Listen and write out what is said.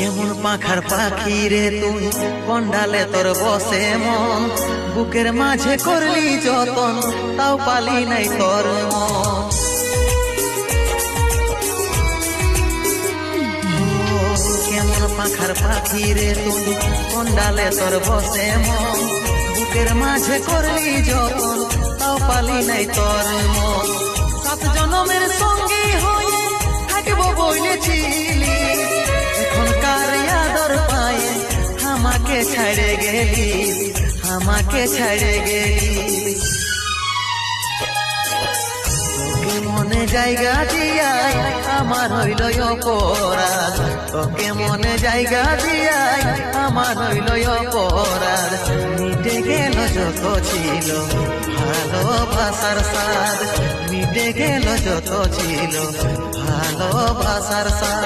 কেমন পাখার পাখি রে তুই, কন্ডালে তোর বসে মন, বুকের মাঝে করলি যতন, তাও পালি নাই তোর মন। কেমন পাখার পাখি রে তুই, কন্ডালে তোর বসে মন, বুকের মাঝে করলি যতন, তাও পালি নাই তোর মন। 7 জনমের সঙ্গী হয়ে থাকবো বলেছিলি, এখনকার আদর পায়ে আমাকে ছাড়ে গেলি, আমাকে ছাড়ে গেলি। তোকে মনে জায়গা দিয়াই আমার হইল অপরাধ, তোকে মনে জায়গা দিয়াই আমার হইল অপরাধ। মিটে গেল যত ছিল ভালোবাসার স্বাদ, মিটে গেল যত ছিল ভালোবাসার স্বাদ।